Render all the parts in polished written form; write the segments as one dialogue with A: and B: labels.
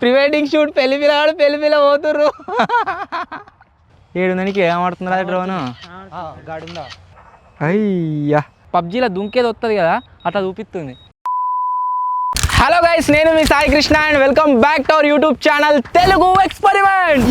A: Pre wedding shoot పెళ్లి పిల్ల పోతుర్రు 7 ఏమాడుతుందా drone అయ్యా పబ్జీలో దుంకేది వస్తుంది కదా అట్లా చూపిస్తుంది. హలో గైస్, నేను మీ Sai Krishna and welcome back to our YouTube channel Telugu experiment.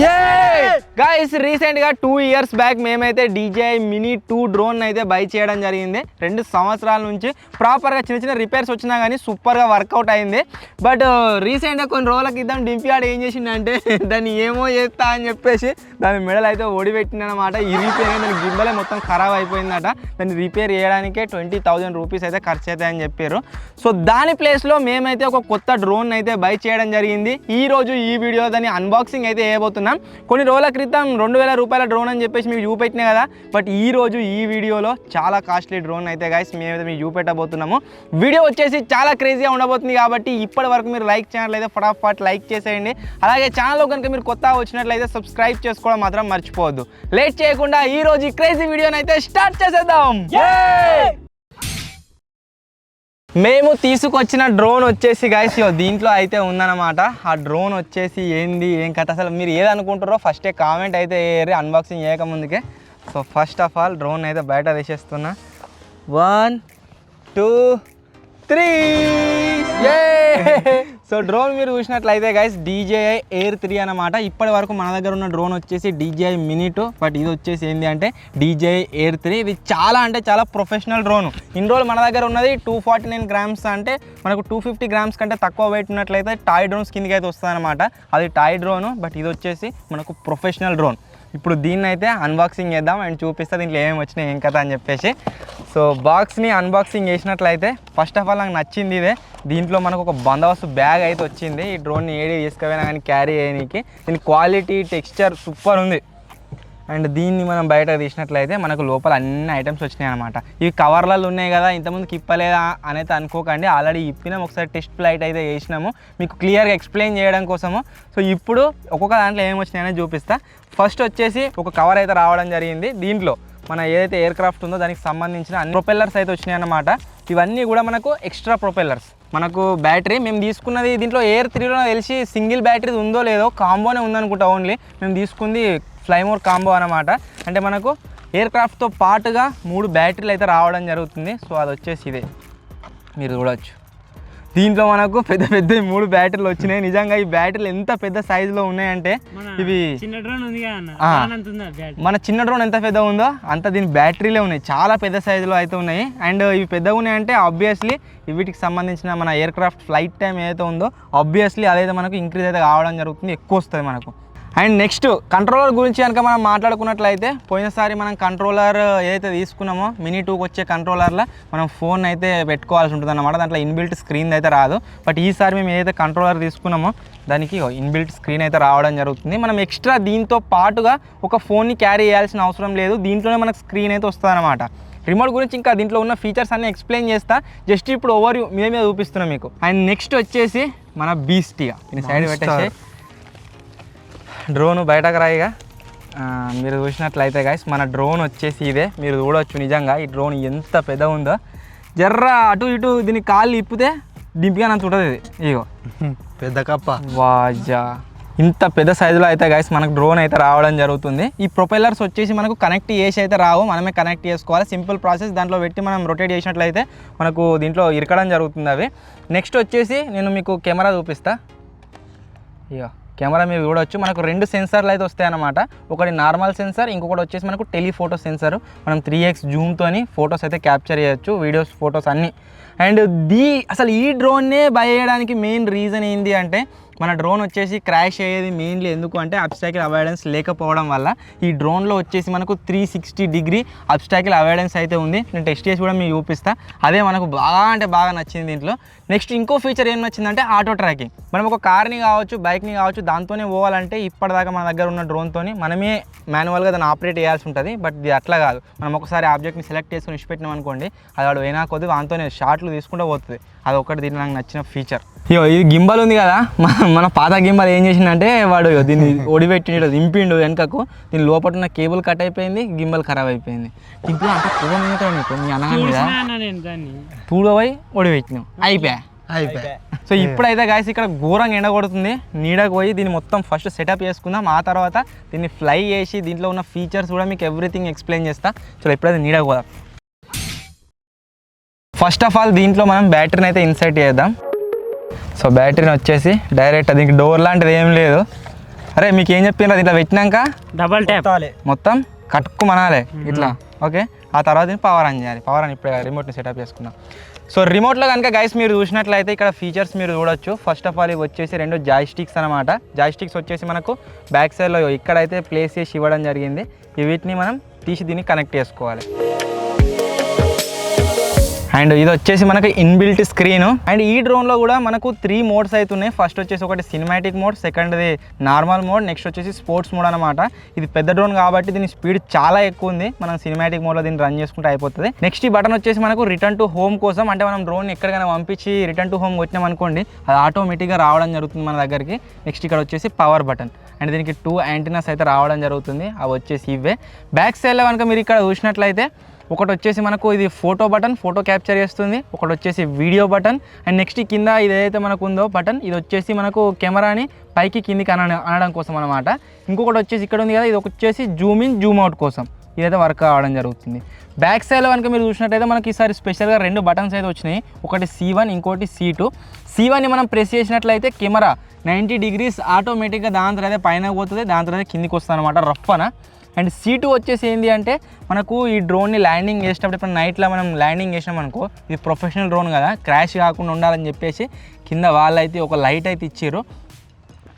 A: Guys, రీసెంట్గా 2 years బ్యాక్ మేమైతే DJI Mini 2 డ్రోన్ అయితే బై చేయడం జరిగింది. 2 సంవత్సరాల నుంచి ప్రాపర్గా చిన్న రిపేర్స్ వచ్చినా కానీ సూపర్గా వర్కౌట్ అయింది. బట్ రీసెంట్గా కొన్ని రోజుల క్రితం డింపియాడ్ ఏం చేసిందంటే దాన్ని ఏమో చేస్తా అని చెప్పేసి దాని మెడల్ అయితే ఓడిపెట్టిందనమాట. ఇరిగిపోయిన దాని గింబలే మొత్తం ఖరాబ్ అయిపోయిందట. దాన్ని రిపేర్ చేయడానికే 20,000 రూపీస్ అయితే ఖర్చు అవుతాయని చెప్పారు. సో దాని ప్లేస్లో మేమైతే ఒక కొత్త డ్రోన్ అయితే బై చేయడం జరిగింది. ఈ రోజు ఈ వీడియో దాన్ని అన్బాక్సింగ్ అయితే చేయబోతున్నాం. కొన్ని రోజుల క్రితం 2,000 రూపాయల డ్రోన్ అని చెప్పేసి మీకు చూపెట్టినా కదా, బట్ ఈ రోజు ఈ వీడియోలో చాలా కాస్ట్లీ డ్రోన్ అయితే గైస్ మేమైతే మీకు చూపెట్టబోతున్నాము. వీడియో వచ్చేసి చాలా క్రేజీగా ఉండబోతుంది కాబట్టి ఇప్పటి వరకు మీరు లైక్ ఛానల్ అయితే ఫటాఫట్ లైక్ చేసేయండి. అలాగే ఛానల్లో కనుక మీరు కొత్తగా వచ్చినట్లయితే సబ్స్క్రైబ్ చేసుకోవడం మాత్రం మర్చిపోవద్దు. లేట్ చేయకుండా ఈ రోజు ఈ క్రేజీ వీడియోని అయితే స్టార్ట్ చేసేద్దాం. మేము తీసుకొచ్చిన డ్రోన్ వచ్చేసి గైస్ దీంట్లో అయితే ఉందన్నమాట. ఆ డ్రోన్ వచ్చేసి ఏంది ఏం కథ అసలు మీరు ఏది అనుకుంటారో ఫస్టే కామెంట్ అయితే వేయరు అన్బాక్సింగ్ చేయకముందుకే. So first of all drone అయితే బయట తీసేస్తున్నా. 1 2 3. సో డ్రోన్ మీరు చూసినట్లయితే గైస్ DJI Air 3 అనమాట. ఇప్పటి వరకు మన దగ్గర ఉన్న డ్రోన్ వచ్చేసి DJI Mini 2, బట్ ఇది వచ్చేసి ఏంటి అంటే DJI Air 3. ఇది చాలా అంటే చాలా ప్రొఫెషనల్ డ్రోన్. ఇన్ని రోజులు మన దగ్గర ఉన్నది 249 grams, అంటే మనకు 250 grams కంటే తక్కువ వెయిట్ ఉన్నట్లయితే టాయ్ డ్రోన్స్ కిందకి అయితే వస్తుంది అనమాట. అది టాయ్ డ్రోను, బట్ ఇది వచ్చేసి మనకు ప్రొఫెషనల్ డ్రోన్. ఇప్పుడు దీన్ని అయితే అన్బాక్సింగ్ చేద్దాం అండ్ చూపిస్తా దీంట్లో ఏమేమి వచ్చినాయి ఏం కదా అని చెప్పేసి. సో బాక్స్ని అన్బాక్సింగ్ చేసినట్లయితే ఫస్ట్ ఆఫ్ ఆల్ నాకు నచ్చింది ఇదే. దీంట్లో మనకు ఒక బందోబస్తు బ్యాగ్ అయితే వచ్చింది. ఈ డ్రోన్ని ఏడి తీసుకుపోయినా కానీ క్యారీ చేయడానికి. దీని క్వాలిటీ టెక్స్చర్ సూపర్ ఉంది. అండ్ దీన్ని మనం బయట తీసినట్లయితే మనకు లోపల అన్ని ఐటమ్స్ వచ్చినాయి అనమాట. ఇవి కవర్లలో ఉన్నాయి కదా, ఇంతకుముందుకు ఇప్పలేదా అనేది అనుకోకండి. ఆల్రెడీ ఇప్పినాము, ఒకసారి టెస్ట్ ఫ్లైట్ అయితే చేసినాము మీకు క్లియర్గా ఎక్స్ప్లెయిన్ చేయడం కోసము. సో ఇప్పుడు ఒక్కొక్క దాంట్లో ఏమి వచ్చినాయని చూపిస్తా. ఫస్ట్ వచ్చేసి ఒక కవర్ అయితే రావడం జరిగింది. దీంట్లో మన ఏదైతే ఎయిర్ క్రాఫ్ట్ ఉందో దానికి సంబంధించిన అన్ని ప్రొపెల్లర్స్ అయితే వచ్చినాయి అన్నమాట. ఇవన్నీ కూడా మనకు ఎక్స్ట్రా ప్రొపెల్లర్స్. మనకు బ్యాటరీ మేము తీసుకున్నది దీంట్లో Air 3లో తెలిసి సింగిల్ బ్యాటరీ ఉందో లేదో కాంబోనే ఉందనుకుంటా. ఓన్లీ మేము తీసుకుంది ఫ్లైమోర్ కాంబో అనమాట. అంటే మనకు ఎయిర్ క్రాఫ్ట్తో పాటుగా 3 బ్యాటరీలు అయితే రావడం జరుగుతుంది. సో అది వచ్చేసి ఇదే మీరు చూడవచ్చు. దీంట్లో మనకు పెద్ద 3 బ్యాటరీలు వచ్చినాయి. నిజంగా ఈ బ్యాటరీలు ఎంత పెద్ద సైజులో ఉన్నాయంటే ఇవి మన చిన్న డ్రోన్ ఎంత పెద్ద ఉందో అంత దీని బ్యాటరీలే ఉన్నాయి. చాలా పెద్ద సైజులో అయితే ఉన్నాయి. అండ్ ఇవి పెద్దగా ఉన్నాయంటే ఆబ్వియస్లీ వీటికి సంబంధించిన మన ఎయిర్ క్రాఫ్ట్ ఫ్లైట్ టైం ఏదైతే ఉందో ఆబ్వియస్లీ అదైతే మనకు ఇంక్రీజ్ అయితే కావడం జరుగుతుంది, ఎక్కువ వస్తుంది మనకు. అండ్ నెక్స్ట్ కంట్రోలర్ గురించి కనుక మనం మాట్లాడుకున్నట్లయితే పోయినసారి మనం కంట్రోలర్ ఏదైతే తీసుకున్నామో Mini 2కి వచ్చే కంట్రోలర్లో మనం ఫోన్ అయితే పెట్టుకోవాల్సి ఉంటుంది అన్నమాట. దాంట్లో ఇన్బిల్ట్ స్క్రీన్ అయితే రాదు. బట్ ఈసారి మేము ఏదైతే కంట్రోలర్ తీసుకున్నామో దానికి ఇన్బిల్ట్ స్క్రీన్ అయితే రావడం జరుగుతుంది. మనం ఎక్స్ట్రా దీంతో పాటుగా ఒక ఫోన్ని క్యారీ చేయాల్సిన అవసరం లేదు. దీంట్లోనే మనకు స్క్రీన్ అయితే వస్తుంది అనమాట. రిమోట్ గురించి ఇంకా దీంట్లో ఉన్న ఫీచర్స్ అన్నీ ఎక్స్ప్లెయిన్ చేస్తా. జస్ట్ ఇప్పుడు ఓవర్ మీద చూపిస్తున్నాం మీకు. అండ్ నెక్స్ట్ వచ్చేసి మన బీస్టిగా దీని సైడ్ పెట్టేసి డ్రోన్ బయటకు రాయిగా మీరు చూసినట్లయితే గైస్ మన డ్రోన్ వచ్చేసి ఇదే. మీరు చూడవచ్చు నిజంగా ఈ డ్రోన్ ఎంత పెద్ద ఉందో. జర్ర అటు ఇటు దీనికి కాళ్ళు ఇప్పితే దింపిగా అంత ఉంటుంది. ఇది ఇగో
B: పెద్ద కప్ప
A: వాజా. ఇంత పెద్ద సైజులో అయితే గైస్ మనకు డ్రోన్ అయితే రావడం జరుగుతుంది. ఈ ప్రొపెల్లర్స్ వచ్చేసి మనకు కనెక్ట్ చేసి అయితే రావు, మనమే కనెక్ట్ చేసుకోవాలి. Simple process. దాంట్లో పెట్టి మనం రొటేట్ చేసినట్లయితే మనకు దీంట్లో ఇరకడం జరుగుతుంది అవి. నెక్స్ట్ వచ్చేసి నేను మీకు కెమెరా చూపిస్తా. ఇగో కెమెరా మీరు చూడవచ్చు. మనకు 2 సెన్సార్లు అయితే వస్తాయన్నమాట. ఒకటి నార్మల్ సెన్సార్, ఇంకొకటి వచ్చేసి మనకు టెలిఫోటో సెన్సార్. మనం 3x జూమ్తోని ఫొటోస్ అయితే క్యాప్చర్ చేయొచ్చు, వీడియోస్ ఫొటోస్ అన్నీ. అండ్ అసలు ఈ డ్రోన్నే బై చేయడానికి మెయిన్ రీజన్ ఏంటి అంటే మన డ్రోన్ వచ్చేసి క్రాష్ అయ్యేది మెయిన్లీ ఎందుకు అంటే అబ్స్టాకిల్ అవాయిడెన్స్ లేకపోవడం వల్ల. ఈ డ్రోన్లో వచ్చేసి మనకు 360 డిగ్రీ అబ్స్టాకిల్ అవాయిడెన్స్ అయితే ఉంది. నేను టెస్ట్ చేసి కూడా మీకు చూపిస్తా. అదే మనకు బాగా అంటే బాగా నచ్చింది దీంట్లో. నెక్స్ట్ ఇంకో ఫీచర్ ఏం నచ్చిందంటే ఆటో ట్రాకింగ్. మనం ఒక కార్ని కావచ్చు, బైక్ని కావచ్చు, దాంతోనే పోవాలంటే ఇప్పటిదాకా మన దగ్గర ఉన్న డ్రోన్తోని మనమే మాన్యువల్గా దాన్ని ఆపరేట్ చేయాల్సి ఉంటుంది. బట్ ఇది అట్లా కాదు. మనం ఒకసారి ఆబ్జెక్ట్ని సెలెక్ట్ చేసుకుని ఇచ్చిపెట్టినాం అనుకోండి, అది వాడు అయినా కొద్ది దాంతోనే షార్ట్లు తీసుకుంటూ పోతుంది. అదొకటి దీన్ని నాకు నచ్చిన ఫీచర్. ఇది గింబల్ ఉంది కదా, మన పాత గింబల్ ఏం చేసిందంటే వాడు దీన్ని ఒడిపెట్టిండు, దింపిండు వెనకకు. దీని లోపల ఉన్న కేబుల్ కట్ అయిపోయింది, గింబల్ ఖరాబ్ అయిపోయింది. ఇప్పుడు అంత కోపం నీకు మీ అన్నగా మీద తూడపోయి ఒడిపెట్టినాం, అయిపోయా. అయిపోయి. సో ఇప్పుడైతే గాయస్ ఇక్కడ ఘోరంగా ఎండ కొడుతుంది, నీడకు పోయి దీన్ని మొత్తం ఫస్ట్ సెటప్ చేసుకుందాం. ఆ తర్వాత దీన్ని ఫ్లై చేసి దీంట్లో ఉన్న ఫీచర్స్ కూడా మీకు ఎవ్రీథింగ్ ఎక్స్ప్లెయిన్ చేస్తా. సో ఇప్పుడైతే నీడకు పోదాం. ఫస్ట్ ఆఫ్ ఆల్ దీంట్లో మనం బ్యాటరీని అయితే ఇన్సర్ట్ చేద్దాం. సో బ్యాటరీని వచ్చేసి డైరెక్ట్ దీనికి డోర్ లాంటిది ఏం లేదు. అరే మీకు ఏం చెప్పినారు, దీంట్లో పెట్టినాక
B: డబల్ ట్యాప్
A: మొత్తం కట్టుకు మనాలి ఇట్లా. ఓకే, ఆ తర్వాత దీన్ని పవర్ ఆన్ చేయాలి. పవర్ ఆన్ ఇప్పుడే రిమోట్ని సెటప్ చేసుకుందాం. సో రిమోట్లో కనుక గైస్ మీరు చూసినట్లయితే ఇక్కడ ఫీచర్స్ మీరు చూడొచ్చు. ఫస్ట్ ఆఫ్ ఆల్ ఇవి వచ్చేసి 2 జాయ్ స్టిక్స్ అనమాట. జాయ్ స్టిక్స్ వచ్చేసి మనకు బ్యాక్ సైడ్లో ఇక్కడైతే ప్లేస్ చేసి ఇవ్వడం జరిగింది. వీటిని మనం తీసి దీన్ని కనెక్ట్ చేసుకోవాలి. అండ్ ఇది వచ్చేసి మనకు ఇన్బిల్ట్ స్క్రీన్. అండ్ ఈ డ్రోన్లో కూడా మనకు 3 మోడ్స్ అయితే ఉన్నాయి. ఫస్ట్ వచ్చేసి ఒకటి సినిమాటిక్ మోడ్, సెకండ్ది నార్మల్ మోడ్, నెక్స్ట్ వచ్చేసి స్పోర్ట్స్ మోడ్ అనమాట. ఇది పెద్ద డ్రోన్ కాబట్టి దీని స్పీడ్ చాలా ఎక్కువ ఉంది. మనం సినిమాటిక్ మోడ్లో దీన్ని రన్ చేసుకుంటే అయిపోతుంది. నెక్స్ట్ ఈ బటన్ వచ్చేసి మనకు రిటర్న్ టు హోమ్ కోసం, అంటే మనం డ్రోన్ ఎక్కడికైనా పంపించి రిటర్న్ టు హోమ్ వచ్చినాం అనుకోండి, అది ఆటోమేటిక్గా రావడం జరుగుతుంది మన దగ్గరికి. నెక్స్ట్ ఇక్కడ వచ్చేసి పవర్ బటన్, అండ్ దీనికి 2 యాంటీనాస్ అయితే రావడం జరుగుతుంది. అవి వచ్చేసి ఇవే. బ్యాక్ సైడ్లో కనుక మీరు ఇక్కడ చూసినట్లయితే ఒకటి వచ్చేసి మనకు ఇది ఫోటో బటన్, ఫోటో క్యాప్చర్ చేస్తుంది. ఒకటి వచ్చేసి వీడియో బటన్. అండ్ నెక్స్ట్ కింద ఇది ఏదైతే మనకు ఉందో బటన్, ఇది వచ్చేసి మనకు కెమెరాని పైకి కిందికి అనడం కోసం అనమాట. ఇంకొకటి వచ్చేసి ఇక్కడ ఉంది కదా, ఇది వచ్చేసి జూమ్ ఇన్ జూమ్ అవుట్ కోసం. ఇదైతే వర్క్ అవ్వడం జరుగుతుంది. బ్యాక్ సైడ్లో కనుక మీరు చూసినట్టయితే మనకి ఈసారి స్పెషల్గా 2 బటన్స్ అయితే వచ్చినాయి. ఒకటి C1, ఇంకోటి C2. C1ని మనం ప్రెస్ చేసినట్లయితే కెమెరా 90 degrees ఆటోమేటిక్గా దాని తర్వాత పైన పోతుంది, దాని తర్వాత కిందికి వస్తుంది అనమాట రఫ్ఫన. అండ్ C2 వచ్చేసి ఏంటి అంటే మనకు ఈ డ్రోన్ని ల్యాండింగ్ చేసేటప్పుడు, ఇప్పుడు నైట్లో మనం ల్యాండింగ్ చేసినాం అనుకో, ఇది ప్రొఫెషనల్ డ్రోన్ కదా, క్రాష్ కాకుండా ఉండాలని చెప్పేసి కింద వాళ్ళైతే ఒక లైట్ అయితే ఇచ్చారు.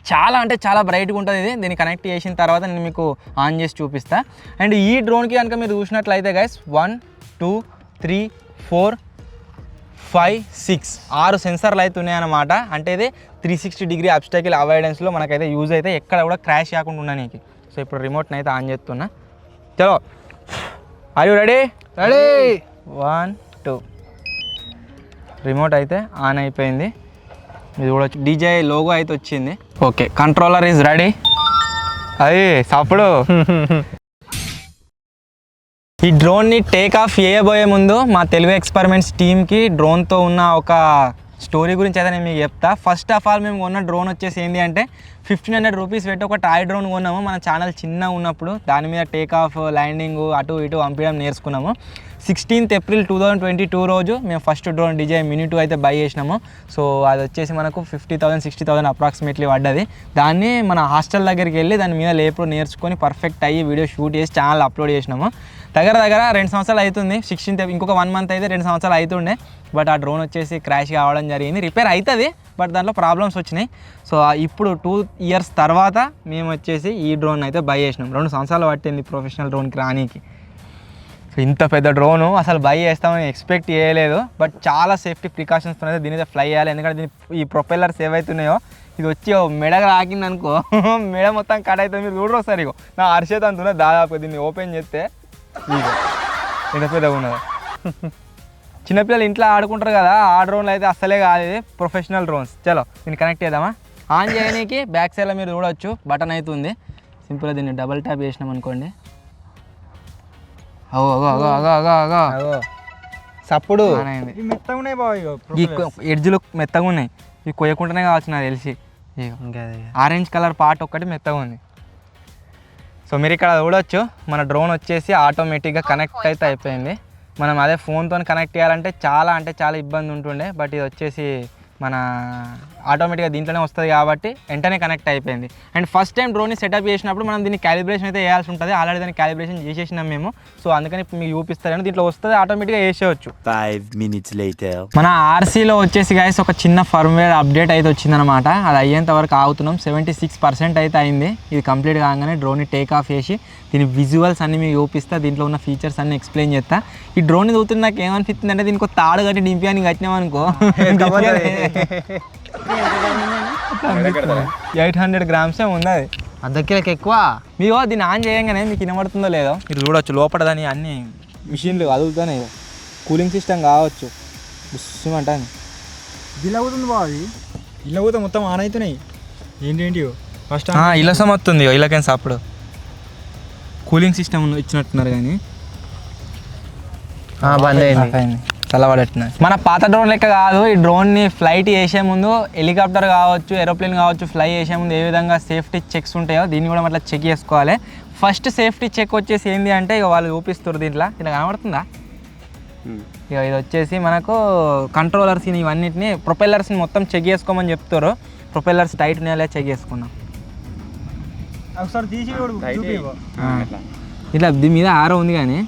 A: చాలా అంటే చాలా బ్రైట్గా ఉంటుంది ఇది. దీన్ని కనెక్ట్ చేసిన తర్వాత నేను మీకు ఆన్ చేసి చూపిస్తా. అండ్ ఈ డ్రోన్కి కనుక మీరు చూసినట్లయితే గైస్ 1 2 3 4 5 6 6 సెన్సర్లు అయితే ఉన్నాయన్నమాట. అంటే ఇది 360 degree అబ్స్టాకిల్ అవాయిడెన్స్లో మనకైతే యూజ్ అయితే ఎక్కడ కూడా క్రాష్ కాకుండా ఉండడానికి. సో ఇప్పుడు రిమోట్ని అయితే ఆన్ చేస్తున్నా. చలో, are you ready? Ready 1 2. Remote అయితే ఆన్ అయిపోయింది. ఇది కూడా DJI లోగో అయితే వచ్చింది. Okay, controller is ready. అది సప్పుడు. ఈ డ్రోన్ని టేక్ ఆఫ్ చేయబోయే ముందు మా తెలుగు ఎక్స్పెరిమెంట్స్ టీమ్కి డ్రోన్తో ఉన్న ఒక స్టోరీ గురించి అయితే నేను మీకు చెప్తా. ఫస్ట్ ఆఫ్ ఆల్ మేము కొన్న డ్రోన్ వచ్చేసి ఏంటి అంటే 1500 రూపీస్ పెట్టి ఒక టాయ్ డ్రోన్ కొన్నాము. మన ఛానల్ చిన్నగా ఉన్నప్పుడు దాని మీద టేక్ ఆఫ్, ల్యాండింగ్, అటు ఇటు పంపించడం నేర్చుకున్నాము. 16th April 2022 రోజు మేము ఫస్ట్ డ్రోన్ DJI Mini 2 అయితే బై చేసినాము. సో అది వచ్చేసి మనకు 50,000-60,000 అప్రాక్సిమేట్లీ పడ్డది. దాన్ని మన హాస్టల్ దగ్గరికి వెళ్ళి దాని మీద లేపుడు నేర్చుకొని పర్ఫెక్ట్ అయ్యి వీడియో షూట్ చేసి ఛానల్ అప్లోడ్ చేసినాము. దగ్గర 2 సంవత్సరాలు అవుతుంది. 16th ఇంకొక 1 month అయితే 2 సంవత్సరాలు అవుతుండే. బట్ ఆ డ్రోన్ వచ్చేసి క్రాష్ కావడం జరిగింది. రిపేర్ అవుతుంది, బట్ దాంట్లో ప్రాబ్లమ్స్ వచ్చినాయి. సో ఇప్పుడు 2 years తర్వాత మేము వచ్చేసి ఈ డ్రోన్ అయితే బై చేసినాం. 2 సంవత్సరాలు పట్టింది ప్రొఫెషనల్ డ్రోన్కి రానికి. సో ఇంత పెద్ద డ్రోను అసలు బై చేస్తామని ఎక్స్పెక్ట్ చేయలేదు. బట్ చాలా సేఫ్టీ ప్రికాషన్స్తో అయితే దీని అయితే ఫ్లై చేయాలి. ఎందుకంటే దీని ఈ ప్రొపెల్లర్స్ ఏవైతున్నాయో ఇది వచ్చి మెడగా రాకింది అనుకో, మెడ మొత్తం కట్ అవుతుంది. మీరు చూడరు ఒకసారి, ఇగో నా అరిచేత అంటున్నా దాదాపు. దీన్ని ఓపెన్ చేస్తే ఇంత పెద్దగా ఉన్నది. చిన్నపిల్లలు ఇంట్లో ఆడుకుంటారు కదా, ఆ డ్రోన్లు అయితే అస్సలే కాదు, ఇది ప్రొఫెషనల్ డ్రోన్స్. చలో దీన్ని కనెక్ట్ చేద్దామా? ఆన్ చేయడానికి బ్యాక్ సైడ్లో మీరు చూడవచ్చు బటన్ అవుతుంది. సింపుల్గా దీన్ని డబల్ ట్యాప్ చేసినాం అనుకోండి. సప్పుడు ఈ ఎడ్జ్లు మెత్తగా ఉన్నాయి. ఇవి కొయ్యకుండానే కావచ్చు నాకు తెలిసి. ఆరెంజ్ కలర్ పార్ట్ ఒక్కటి మెత్తగా ఉంది. సో మీరు ఇక్కడ చూడవచ్చు మన డ్రోన్ వచ్చేసి ఆటోమేటిక్గా కనెక్ట్ అయితే అయిపోయింది. మనం అదే ఫోన్తో కనెక్ట్ చేయాలంటే చాలా ఇబ్బంది ఉంటుండే. బట్ ఇది వచ్చేసి మన ఆటోమేటిక్గా దీంట్లోనే వస్తుంది కాబట్టి వెంటనే కనెక్ట్ అయిపోయింది. అండ్ ఫస్ట్ టైం డ్రోన్ని సెటప్ చేసినప్పుడు మనం దీన్ని క్యాలిబ్రేషన్ అయితే వేయాల్సి ఉంటుంది. ఆల్రెడీ దాన్ని క్యాలిబ్రేషన్ చేసేసినాం మేము. సో అందుకని మీకు చూపిస్తారని దీంట్లో వస్తుంది, ఆటోమేటిక్గా వేసేయచ్చు.
C: 5 minutes later.
A: మన RCలో వచ్చేసి గైస్ ఒక చిన్న ఫర్మ్వేర్ అప్డేట్ అయితే వచ్చిందనమాట. అది అయ్యేంత వరకు ఆగుతున్నాం. 76% అయితే అయింది. ఇది కంప్లీట్ కాగానే డ్రోన్ని టేక్ ఆఫ్ చేసి దీని విజువల్స్ అన్ని మీకు చూపిస్తా, దీంట్లో ఉన్న ఫీచర్స్ అన్ని ఎక్స్ప్లెయిన్ చేస్తా. ఈ డ్రోన్ చూస్తున్న నాకు ఏమనిపిస్తుంది అంటే దీనికి ఒక తాడు కట్టి డింపియాని కట్టినామనుకో 800 grams ఉంది. అది అర్ధకిలోకి ఎక్కువ. మీరు దీన్ని ఆన్ చేయగానే మీకు వినబడుతుందో లేదో మీరు చూడవచ్చు. లోపల దాని అన్ని మిషన్లు కదులుతానే, కూలింగ్ సిస్టమ్ కావచ్చు. బుస్సుమంటాను
B: ఇలా అవుతుంది బాబు. ఇలా పోతే మొత్తం ఆన్ అవుతున్నాయి. ఏంటి ఫస్ట్
A: ఇలా సమొస్తుంది. ఇలాకైనా అప్పుడు కూలింగ్ సిస్టమ్ ఇచ్చినట్టున్నారు కానీ బంద్ అయింది. చల్లబడట్టిన మన పాత డ్రోన్ లెక్క కాదు. ఈ డ్రోన్ని ఫ్లైట్ చేసే ముందు హెలికాప్టర్ కావచ్చు, ఏరోప్లేన్ కావచ్చు, ఫ్లై చేసే ముందు ఏ విధంగా సేఫ్టీ చెక్స్ ఉంటాయో దీన్ని కూడా అట్లా చెక్ చేసుకోవాలి. ఫస్ట్ సేఫ్టీ చెక్ వచ్చేసి ఏంటి అంటే ఇక వాళ్ళు చూపిస్తారు దీంట్లో, ఇలా కనబడుతుందా? ఇక ఇది వచ్చేసి మనకు కంట్రోలర్స్ ఇవన్నిటిని ప్రొపెల్లర్స్ని మొత్తం చెక్ చేసుకోమని చెప్తారు. ప్రొపెల్లర్స్ టైట్ ఉన్నాయా చెక్ చేసుకున్నాం.
B: ఒకసారి తీసి
A: ఇట్లా దీని మీద ఆరో ఉంది కానీ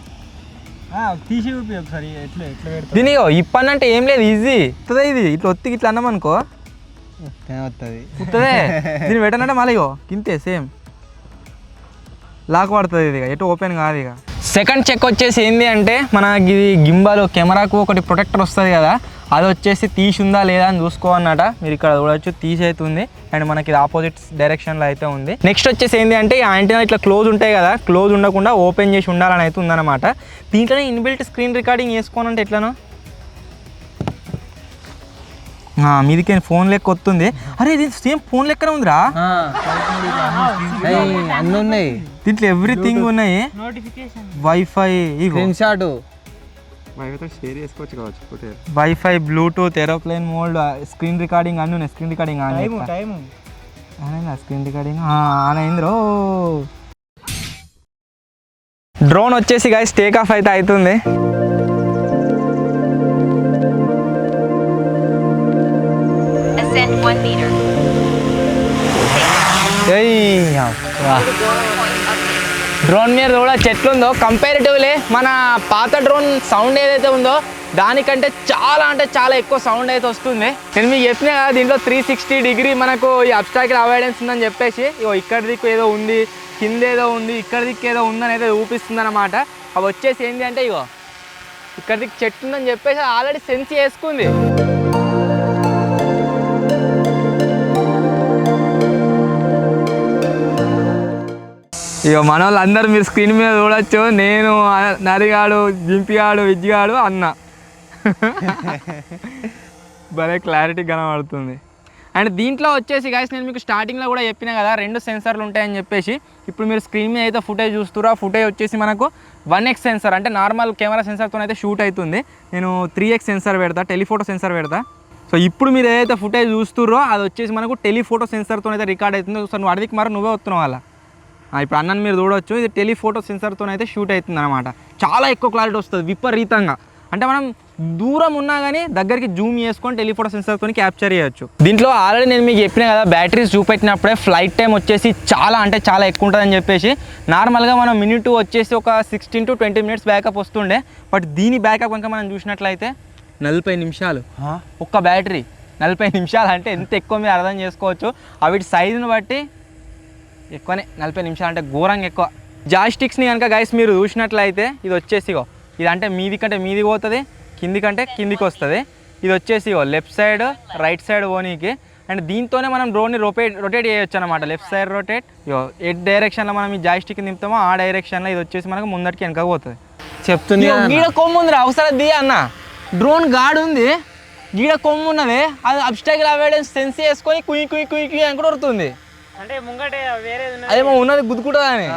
B: తీసి ఒకసారి ఎట్లా ఎట్లా పెడతా
A: దీని ఇప్పని అంటే ఏం లేదు, ఈజీ వస్తుంది. ఇది ఇట్లా ఒత్తికి ఇట్లా అన్నాం అనుకో
B: వస్తుంది.
A: వస్తుంది. దీన్ని పెట్టనంటే మళ్ళీ ఇగో కింతే సేమ్ లాక్ పడుతుంది. ఇది ఎటు ఓపెన్ కాదు. ఇక సెకండ్ చెక్ వచ్చేసి ఏంటి అంటే మనకి ఇది గింబాలు కెమెరాకు ఒకటి ప్రొటెక్టర్ వస్తుంది కదా, అది వచ్చేసి తీసి ఉందా లేదా అని చూసుకోవన్నట. మీరు ఇక్కడ చూడవచ్చు తీసి అయితే ఉంది, అండ్ మనకి ఇది ఆపోజిట్ డైరెక్షన్లో అయితే ఉంది. నెక్స్ట్ వచ్చేసి ఏంటి అంటే ఈ యాంటీనా ఇట్లా క్లోజ్ ఉంటాయి కదా, క్లోజ్ ఉండకుండా ఓపెన్ చేసి ఉండాలని అయితే ఉందన్నమాట. దీంట్లోనే ఇన్బిల్ట్ స్క్రీన్ రికార్డింగ్ చేసుకోనంటే ఎట్లను మీదికి ఫోన్ లెక్క వస్తుంది. అరే ఇది సేమ్ ఫోన్ లెక్కనే ఉందిరా,
D: అన్నీ ఉన్నాయి
A: దీంట్లో ఎవ్రీథింగ్ ఉన్నాయి. Wifi
D: screenshot
A: wifi, Bluetooth, aeroplane mode, screen recording అన్నీ ఉన్నాయి. Screen recording screen recording on అయిందిరో. డ్రోన్ వచ్చేసి గైస్ టేక్ ఆఫ్ అయితే అవుతుంది.
E: Ascend 1 meter.
A: డ్రోన్ మీద కూడా చెట్లు ఉందో కంపారిటివ్లీ మన పాత డ్రోన్ సౌండ్ ఏదైతే ఉందో దానికంటే చాలా అంటే చాలా ఎక్కువ సౌండ్ అయితే వస్తుంది. నేను మీకు చెప్పినా కదా దీంట్లో 360 డిగ్రీ మనకు ఈ అబ్స్ట్రాక్ట్ అవాయిడెన్స్ ఉందని చెప్పేసి ఇగో ఇక్కడ దిక్కు ఏదో ఉంది, కింద ఏదో ఉంది, ఇక్కడ దిక్కు ఏదో ఉందని అయితే చూపిస్తుంది అనమాట. అవి వచ్చేసి ఏంటి అంటే ఇగో ఇక్కడ దిక్కు చెట్టు ఉందని చెప్పేసి ఆల్రెడీ సెన్స్ చేసుకుంది. ఇక మన వాళ్ళందరూ మీరు స్క్రీన్ మీద చూడొచ్చు. నేను, నరిగాడు, జింపిగాడు, విజ్జిగాడు, అన్న భలే క్లారిటీ కనబడుతుంది. అండ్ దీంట్లో వచ్చేసి గైస్ నేను మీకు స్టార్టింగ్లో కూడా చెప్పినా కదా 2 సెన్సర్లు ఉంటాయని చెప్పేసి. ఇప్పుడు మీరు స్క్రీన్ మీద అయితే ఫుటేజ్ చూస్తురా, ఫుటేజ్ వచ్చేసి మనకు 1x సెన్సర్ అంటే నార్మల్ కెమెరా సెన్సర్తో అయితే షూట్ అవుతుంది. నేను 3x సెన్సర్ పెడతా, టెలిఫోటో సెన్సర్ పెడతా. సో ఇప్పుడు మీరు ఏదైతే ఫుటేజ్ చూస్తుర్రో అది వచ్చేసి మనకు టెలిఫోటో సెన్సర్తో అయితే రికార్డ్ అవుతుంది. ఒకసారి నువ్వు అడిగికి మరి నువ్వే వస్తున్నావు అలా. ఇప్పుడు అన్నని మీరు చూడవచ్చు, ఇది టెలిఫోటో సెన్సర్తో అయితే షూట్ అవుతుంది అనమాట. చాలా ఎక్కువ క్లారిటీ వస్తుంది విపరీతంగా. అంటే మనం దూరం ఉన్నా కానీ దగ్గరికి జూమ్ చేసుకొని టెలిఫోటో సెన్సర్తో క్యాప్చర్ చేయొచ్చు. దీంట్లో ఆల్రెడీ నేను మీకు చెప్పినా కదా బ్యాటరీస్ చూపెట్టినప్పుడే ఫ్లైట్ టైం వచ్చేసి చాలా అంటే చాలా ఎక్కువ ఉంటుందని చెప్పేసి. నార్మల్గా మనం మినిట్ వచ్చేసి ఒక 16 to 20 minutes బ్యాకప్ వస్తుండే. బట్ దీని బ్యాకప్ కనుక మనం చూసినట్లయితే 40 నిమిషాలు ఒక్క బ్యాటరీ. 40 నిమిషాలు అంటే ఎంత ఎక్కువ మీరు అర్థం చేసుకోవచ్చు. వీటి సైజుని బట్టి ఎక్కువనే 40 నిమిషాలు అంటే ఘోరంగా ఎక్కువ. జాయ్స్టిక్స్ని కనుక గైస్ మీరు చూసినట్లయితే ఇది వచ్చేసి ఇది అంటే మీది కంటే మీదికి పోతుంది, కింది కంటే కిందికి వస్తుంది. ఇది వచ్చేసి లెఫ్ట్ సైడ్ రైట్ సైడ్ పోనీకి. అండ్ దీంతోనే మనం డ్రోన్ని రొటేట్ చేయొచ్చు అనమాట. లెఫ్ట్ సైడ్ రొటేట్, ఏ డైరెక్షన్లో మనం ఈ జాయ్స్టిక్ నింపుతామో ఆ డైరెక్షన్లో ఇది వచ్చేసి మనకు ముందటికి వెనక పోతుంది.
D: చెప్తుంది
A: గీడ కొమ్ము ఉంది అవసరం ది అన్న, డ్రోన్ గాడి ఉంది, గీడ కొమ్ము ఉన్నది, అది అబ్స్ట్రాక్ట్ అవాయిడెన్స్ సెన్స్ చేసుకొని కుయ్యి కుయ్యి కుయ్యి కుయ్యి అని కూడా వస్తుంది.
B: అంటే ముంగటే వేరే
A: అదేమో ఉన్నది గుద్దుకుంటుందా అని.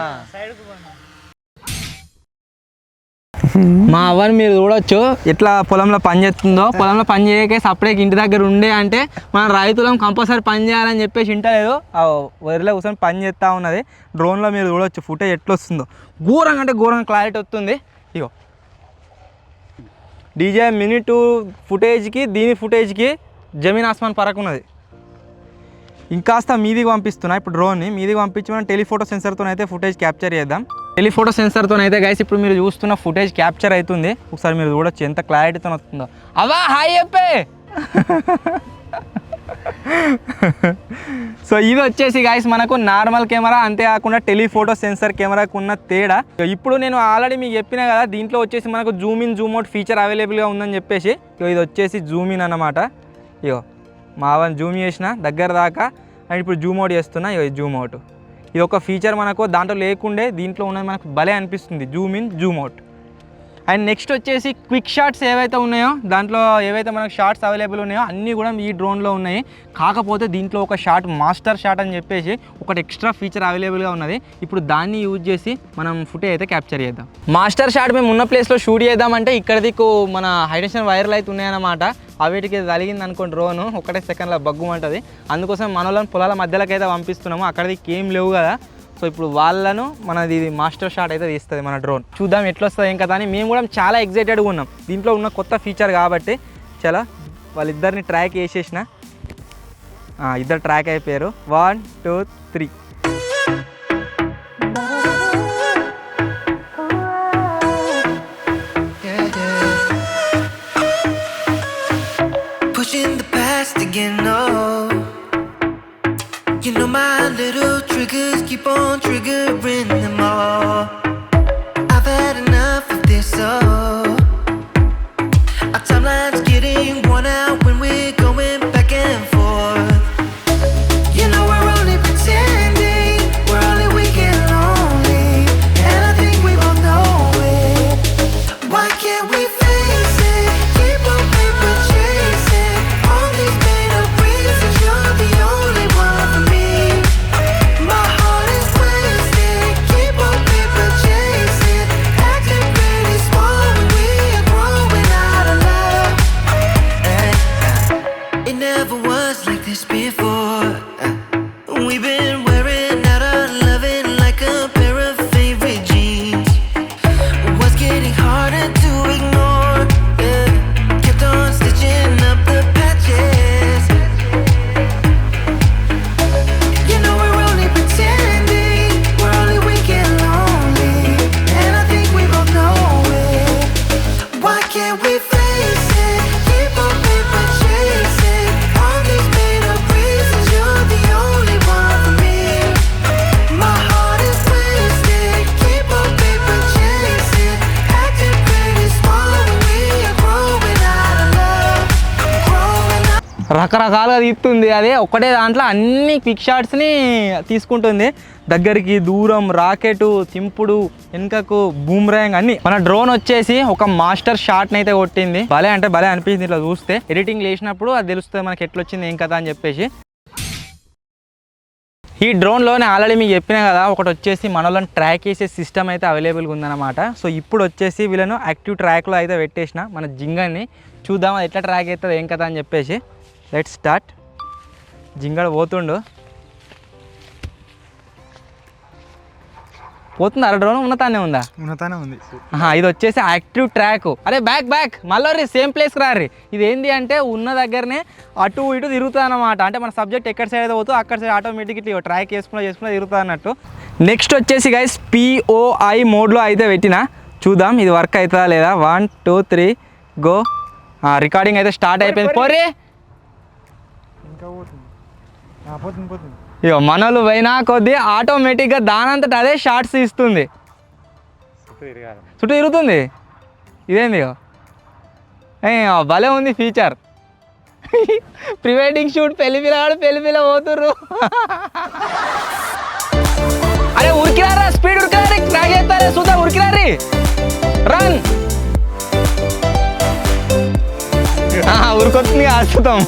A: మా అవ్వని మీరు చూడొచ్చు ఎట్లా పొలంలో పని చేస్తుందో. పొలంలో పని చేయకే సపరేట్ ఇంటి దగ్గర ఉండే అంటే మన రైతులం కంపల్సరీ పని చేయాలని చెప్పేసి ఇంటలేదు, వరిలో కూర్చొని పని చేస్తూ ఉన్నది. డ్రోన్లో మీరు చూడొచ్చు ఫుటేజ్ ఎట్లా వస్తుందో, ఘోరంగా అంటే ఘోరంగా క్లారిటీ వస్తుంది. ఇగో DJI Mini 2 ఫుటేజ్కి దీని ఫుటేజ్కి జమీన్ ఆస్మాన్ పరకు ఉన్నది. ఇంకాస్త మీదికి పంపిస్తున్నా ఇప్పుడు డ్రోన్ని. మీదికి పంపించి మనం టెలిఫోటో సెన్సర్తో అయితే ఫుటేజ్ క్యాప్చర్ చేద్దాం. టెలిఫోటో సెన్సర్తో అయితే గైస్ ఇప్పుడు మీరు చూస్తున్న ఫుటేజ్ క్యాప్చర్ అవుతుంది. ఒకసారి మీరు చూడొచ్చు ఎంత క్లారిటీతో వస్తుందో. అవా హాయ్ చెప్పే. సో ఇది వచ్చేసి గైస్ మనకు నార్మల్ కెమెరా, అంతేకాకుండా టెలిఫోటో సెన్సర్ కెమెరాకు ఉన్న తేడా. ఇప్పుడు నేను ఆల్రెడీ మీకు చెప్పినా కదా దీంట్లో వచ్చేసి మనకు Zoom in Zoom out feature అవైలబుల్గా ఉందని చెప్పేసి. ఇది వచ్చేసి జూమ్ ఇన్ అన్నమాట. ఇగో మా అవన్నీ జూమ్ చేసిన దగ్గర దాకా, అండ్ ఇప్పుడు జూమ్ అవుట్ చేస్తున్నా. ఇగో జూమ్ అవుట్ ఇది ఒక ఫీచర్ మనకు దాంట్లో లేకుండే దీంట్లో ఉన్నది మనకు భలే అనిపిస్తుంది, Zoom in Zoom out. And next వచ్చేసి క్విక్ షాట్స్ ఏవైతే ఉన్నాయో దాంట్లో ఏవైతే మనకు షాట్స్ అవైలబుల్ ఉన్నాయో అన్నీ కూడా ఈ డ్రోన్లో ఉన్నాయి. కాకపోతే దీంట్లో ఒక షాట్ మాస్టర్ షాట్ అని చెప్పేసి ఒకటి ఎక్స్ట్రా ఫీచర్ అవైలబుల్గా ఉన్నది. ఇప్పుడు దాన్ని యూజ్ చేసి మనం ఫుటేజ్ అయితే క్యాప్చర్ చేద్దాం. మాస్టర్ షాట్ మేము ఉన్న ప్లేస్లో షూట్ చేద్దామంటే ఇక్కడ దిక్కు మన హైడ్రేషన్ వైర్లు అయితే ఉన్నాయన్నమాట. అవిటికి తగిలింది అనుకోండి డ్రోను ఒకటే సెకండ్లో బగ్గుమంటుంది. అందుకోసం మనోళ్ళని పొలాల మధ్యలోకి అయితే పంపిస్తున్నాము. అక్కడికి ఏం లేవు కదా. సో ఇప్పుడు వాళ్ళను మనది ఇది మాస్టర్ షాట్ అయితే తీస్తుంది మన డ్రోన్. చూద్దాం ఎట్లా వస్తుంది ఏం కదా అని. మేము కూడా చాలా ఎక్సైటెడ్గా ఉన్నాం దీంట్లో ఉన్న కొత్త ఫీచర్ కాబట్టి. చాలా వాళ్ళిద్దరిని ట్రాక్ వేసేసిన, ఇద్దరు ట్రాక్ అయిపోయారు. 1 2 3.
F: Pushing the past again, no. You know my little triggers keep on triggering them all. I've had enough of this, oh. Our timeline's getting worn out when we're going back and forth. You know we're only pretending, we're only weak and lonely, and I think we both know it. Why can't we face it? Keep on paper chasing all these made up reasons. You're the only one for me. My heart is wasted. Keep on paper chasing, acting pretty small when we are growing out of love. It never was like this before. We've been wearing out our loving like a pair of favorite jeans. Was getting harder to ignore, yeah. Kept on stitching up the patches. You know we're only pretending, we're only weak and lonely, and I think we both know it. Why can't we face it? Keep on paper chasing all these made up reasons. You're the only one for me. My heart is wasted. Keep on paper chasing, acting pretty small when we are growing out of love, growing out.
A: రకరకాలుగా తీస్తుంది. అదే ఒకటే దాంట్లో అన్ని quick షాట్స్ని తీసుకుంటుంది. దగ్గరికి, దూరం, rocket, తింపుడు, వెనుకకు, బూమ్రాంగ్ అన్ని. మన డ్రోన్ వచ్చేసి ఒక మాస్టర్ షాట్ని అయితే కొట్టింది. భలే అంటే భలే అనిపించింది ఇట్లా చూస్తే. ఎడిటింగ్ చేసినప్పుడు అది తెలుస్తుంది మనకి ఎట్లా వచ్చింది ఏం కదా అని చెప్పేసి. ఈ డ్రోన్లోనే ఆల్రెడీ మీకు చెప్పినా కదా ఒకటి వచ్చేసి మనోళ్ళని ట్రాక్ చేసే సిస్టమ్ అయితే అవైలబుల్గా ఉందన్నమాట. సో ఇప్పుడు వచ్చేసి వీళ్ళను యాక్టివ్ ట్రాక్లో అయితే పెట్టేసిన మన జింగని. చూద్దాం అది ఎట్లా ట్రాక్ అవుతుంది ఏం కదా అని చెప్పేసి. Let's start. జింగడు పోతుండు. పోతుంది అర డ్రోన్ ఉన్నతానే ఉందా?
B: ఉన్నతానే ఉంది.
A: ఇది వచ్చేసి యాక్టివ్ ట్రాక్. అరే బ్యాక్ మళ్ళీ సేమ్ ప్లేస్కి రారి. ఇది ఏంటి అంటే ఉన్న దగ్గరనే అటు ఇటు తిరుగుతుంది అన్నమాట. అంటే మన సబ్జెక్ట్ ఎక్కడ సైడ్ అయితే పోతుందో అక్కడ సైడ్ ఆటోమేటిక్ ఇట్లా ట్రాక్ చేసుకున్నా తిరుగుతుంది అన్నట్టు. నెక్స్ట్ వచ్చేసి గైస్ POI మోడ్లో అయితే పెట్టిన. చూద్దాం ఇది వర్క్ అవుతుందా లేదా. 1 2 3 గో. రికార్డింగ్ అయితే స్టార్ట్ అయిపోయింది. పోరే
B: ఇంకా పోతుంది.
A: ఇక మనలు పోయినా కొద్దీ ఆటోమేటిక్గా దానంతట అదే షార్ట్స్ ఇస్తుంది. చుట్టూ తిరుగుతుంది. ఇదేంది భలే ఉంది ఫీచర్. ప్రీ వెడ్డింగ్ షూట్ పెళ్లి పిల్ల పోతుర్రు. అరే ఉరికిరారా, స్పీడ్ ఉరికిరారి, ట్రాక్ చేస్తారే చూద్దా, ఉరికిరారి, రన్. ఉరికొస్తుంది ఆస్తుతాం.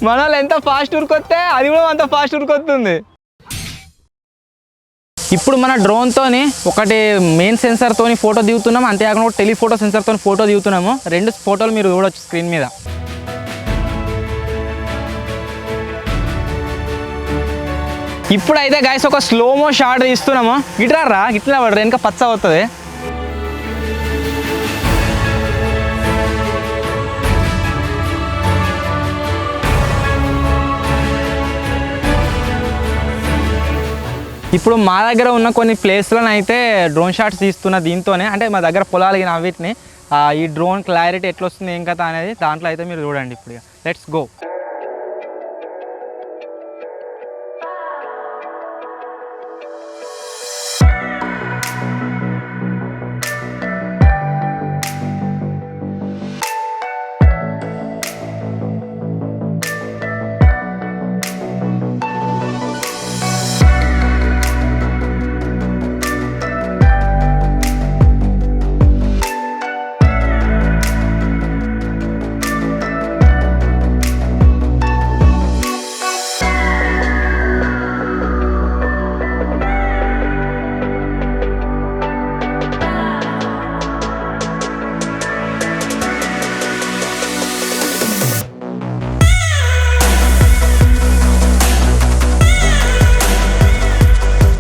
A: మన వాళ్ళు ఎంత ఫాస్ట్ ఉరికొస్తే అది కూడా అంత ఫాస్ట్ ఉరికొస్తుంది. ఇప్పుడు మన డ్రోన్తోని ఒకటి మెయిన్ సెన్సర్తోని ఫోటో దిగుతున్నాం, అంతేకాకుండా ఒక టెలిఫోటో సెన్సర్తో ఫోటో దిగుతున్నాము. 2 ఫోటోలు మీరు చూడవచ్చు స్క్రీన్ మీద. ఇప్పుడైతే గైస్ ఒక స్లోమో షాట్ తీస్తున్నాము. గిట్రా గిట్లా పడరు, వెనక పచ్చ అవుతుంది. ఇప్పుడు మా దగ్గర ఉన్న కొన్ని ప్లేస్లను అయితే డ్రోన్ షాట్స్ తీస్తున్నా దీంతోనే. అంటే మా దగ్గర పొలాలు అవిటిని ఈ డ్రోన్ క్లారిటీ ఎట్లా వస్తుంది ఏం కథ అనేది దాంట్లో అయితే మీరు చూడండి. ఇప్పుడు లెట్స్ గో.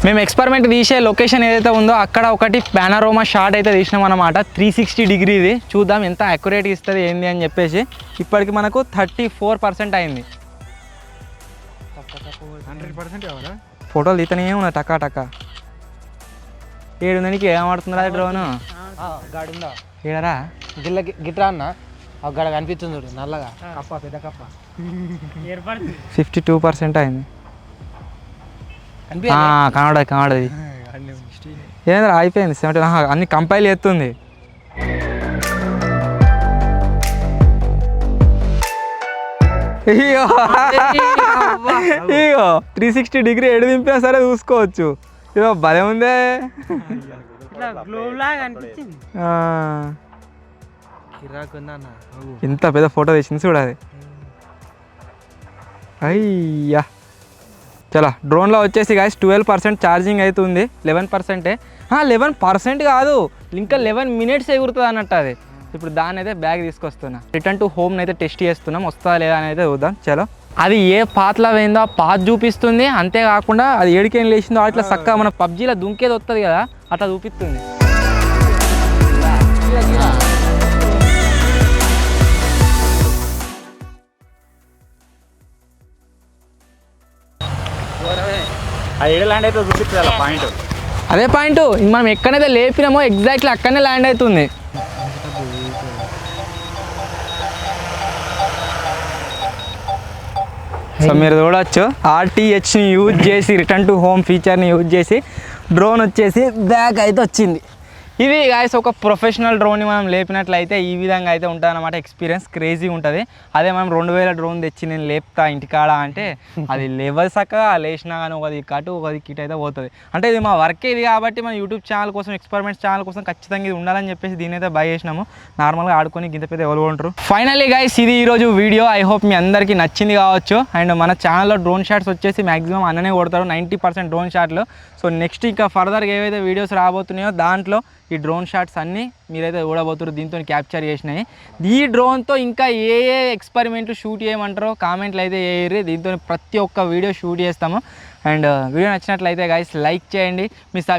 A: మేము ఎక్స్పెరిమెంట్ తీసే లొకేషన్ ఏదైతే ఉందో అక్కడ ఒకటి పానోరమా షాట్ అయితే తీసినాం అనమాట. 360 డిగ్రీది. చూద్దాం ఎంత అక్యురేట్గా ఇస్తుంది ఏంది అని చెప్పేసి. ఇప్పటికి మనకు 34% అయింది.
B: 100% కావాలా?
A: ఫోటోలు తీతనే ఉన్నాయి టకా టకా. 7 ఏమాడుతుందా డ్రోన్
D: గాడుందా
A: ఏడరా
D: గిట్రా అన్న ఒక గడ కనిపిస్తుంది చూడు నల్లగా
B: కప్ప పెద్ద కప్ప
A: 52% అయింది.
D: కనిపి
A: కనబడది ఏంద్రా అయిపోయింది 70. అన్ని కంపైల్ చేస్తుంది. ఇయ్యో 360 డిగ్రీ ఎడు దింపినా సరే చూసుకోవచ్చు. ఇదో భలే ఉందే. ఇంత పెద్ద ఫోటో తీసింది చూడాలి. అయ్యా చలో డ్రోన్లో వచ్చేసి గాయస్ 12% ఛార్జింగ్ అవుతుంది. 11%. 11% కాదు, ఇంకా 11 మినిట్స్ ఎగురుతుంది అన్నట్టు అది. ఇప్పుడు దాన్ని అయితే బ్యాగ్ తీసుకొస్తున్నా. రిటర్న్ టు హోమ్ని అయితే టెస్ట్ చేస్తున్నాం, వస్తుందా లేదా అని అయితే చూద్దాం. చలో అది ఏ పాత్లో పోయిందో ఆ పాత్ చూపిస్తుంది. అంతేకాకుండా అది ఏడికేం లేచిందో అట్లా చక్కగా మన పబ్జీలో దుంకేది వస్తుంది కదా అట్లా చూపిస్తుంది. అదే పాయింట్. మనం ఎక్కడైతే లేపినామో ఎగ్జాక్ట్లీ అక్కడనే ల్యాండ్ అవుతుంది. సో మీరు చూడవచ్చు RTHని యూజ్ చేసి రిటర్న్ టు హోమ్ ఫీచర్ని యూజ్ చేసి డ్రోన్ వచ్చేసి బ్యాక్ అయితే వచ్చింది. ఇది గాయస్ ఒక ప్రొఫెషనల్ డ్రోన్ని మనం లేపినట్లయితే ఈ విధంగా అయితే ఉంటుంది అన్నమాట. ఎక్స్పీరియన్స్ క్రేజీ ఉంటుంది. అదే మనం 2000 డ్రోన్ తెచ్చి నేను లేపుతా ఇంటికాడ అంటే అది లెవెల్ చక్కగా లేచినా కానీ ఒకది కటు ఒకది కిట్ అయితే పోతుంది. అంటే ఇది మా వర్కే ఇది కాబట్టి మన యూట్యూబ్ ఛానల్ కోసం ఎక్స్పెరిమెంట్స్ ఛానల్ కోసం ఖచ్చితంగా ఇది ఉండాలని చెప్పేసి దీని అయితే బై చేసినాము. నార్మల్గా ఆడుకొని గింత పెద్ద ఎవరు ఉంటారు. ఫైనల్లీ గైస్ ఇది ఈరోజు వీడియో. ఐ హోప్ మీ అందరికీ నచ్చింది కావచ్చు. అండ్ మన ఛానల్లో డ్రోన్ షాట్స్ వచ్చేసి మ్యాక్సిమం అన్ననే కొడతారు 90% డ్రోన్ షాట్లు. సో నెక్స్ట్ ఇంకా ఫర్దర్గా ఏవైతే వీడియోస్ రాబోతున్నాయో దాంట్లో ఈ డ్రోన్ షాట్స్ అన్నీ మీరైతే చూడబోతున్నారు. దీంతో క్యాప్చర్ చేసినాయి. ఈ డ్రోన్తో ఇంకా ఏ ఎక్స్పెరిమెంట్లు షూట్ చేయమంటారో కామెంట్లు అయితే వేయరు. దీంతో ప్రతి ఒక్క వీడియో షూట్ చేస్తాము. అండ్ వీడియో నచ్చినట్లయితే గైస్ లైక్ చేయండి.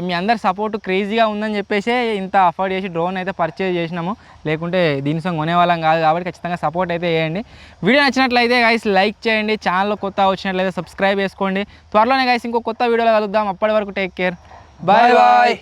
A: మీ అందరి సపోర్ట్ క్రేజీగా ఉందని చెప్పేసి ఇంత అఫోర్డ్ చేసి డ్రోన్ అయితే పర్చేజ్ చేసినాము. లేకుంటే దీనిసం కొనేవాళ్ళం కాదు కాబట్టి ఖచ్చితంగా సపోర్ట్ అయితే చేయండి. వీడియో నచ్చినట్లయితే గైస్ లైక్ చేయండి. ఛానల్లో కొత్త వచ్చినట్లయితే సబ్స్క్రైబ్ చేసుకోండి. త్వరలోనే గైస్ ఇంకో కొత్త వీడియోలో కలుద్దాం. అప్పటి వరకు టేక్ కేర్. Bye bye.